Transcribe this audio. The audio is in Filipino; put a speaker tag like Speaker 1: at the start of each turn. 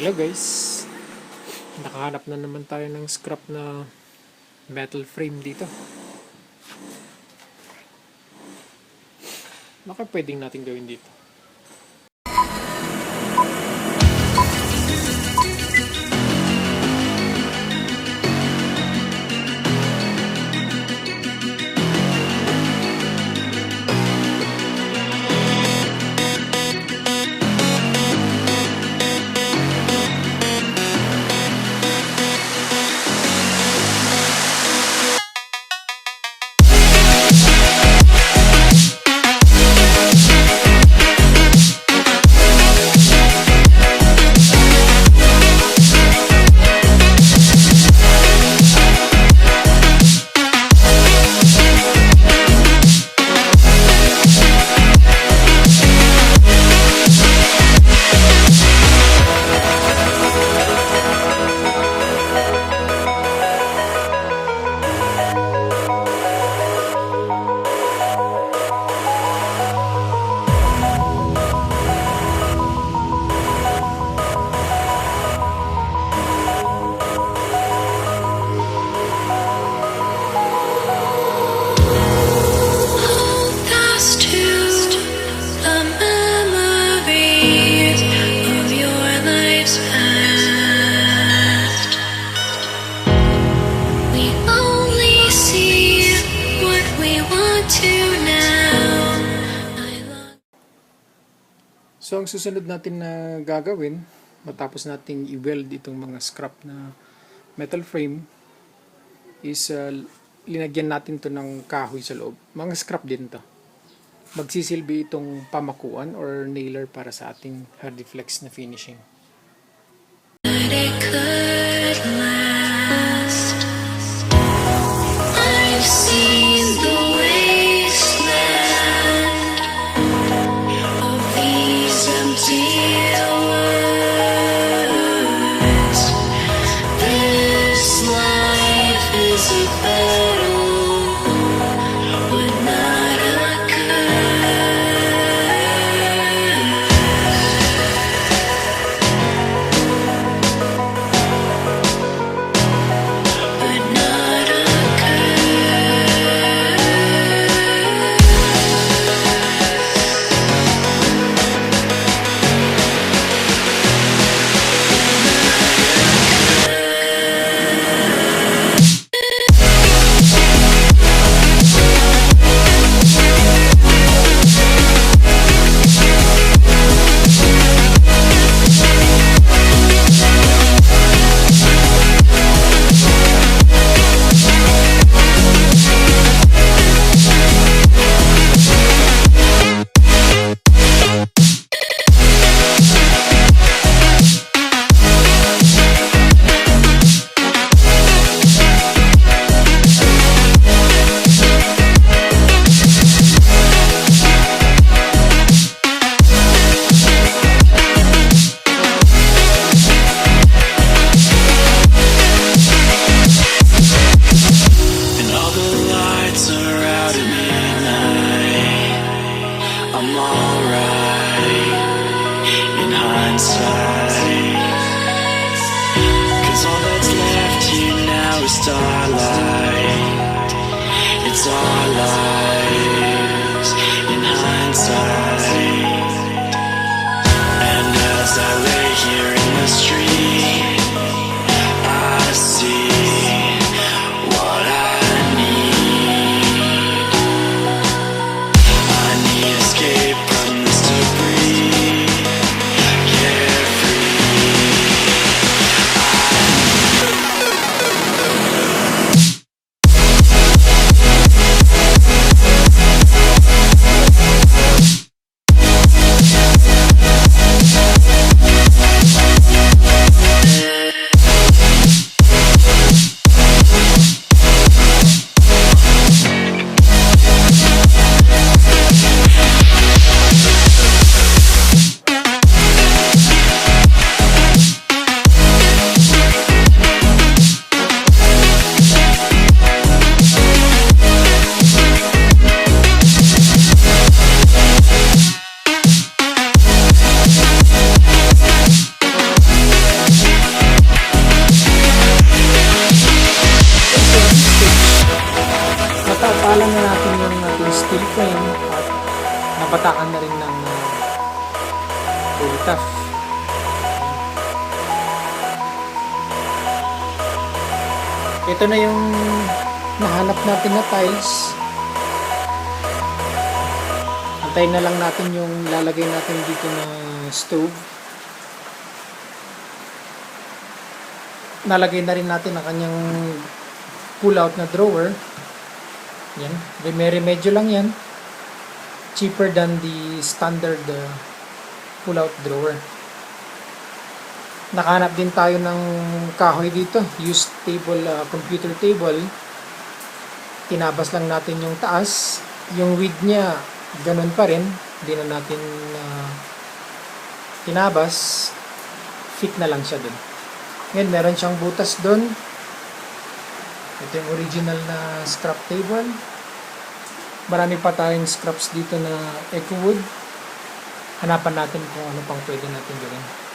Speaker 1: Hello guys, nakahanap na naman tayo ng scrap na metal frame dito. Baka pwedeng natin gawin dito. So ang susunod natin na gagawin matapos nating i-weld itong mga scrap na metal frame is linagyan natin to ng kahoy sa loob. Mga scrap din to. Magsisilbi itong pamakuan or nailer para sa ating Hardiflex na finishing.
Speaker 2: I've seen the wasteland of these empty words. This life is a battle, but not a curse.
Speaker 1: frame at nabataan na rin ng pulitaf. Ito na yung nahanap natin na tiles. Antayin na lang natin yung lalagay natin dito na stove. Nalagay na rin natin ang kanyang pull-out na drawer. Yan. May remedyo lang yan. Cheaper than the standard pull-out drawer. Nakahanap din tayo ng kahoy dito. Used table, computer table. Tinabas lang natin yung taas. Yung width niya, ganun pa rin. Hindi na natin tinabas. Fit na lang siya dun. Ngayon, meron siyang butas dun. Ito yung original na scrap table. Marami pa tayong scraps dito na eco wood. Hanapan natin kung ano pang pwede natin gawin.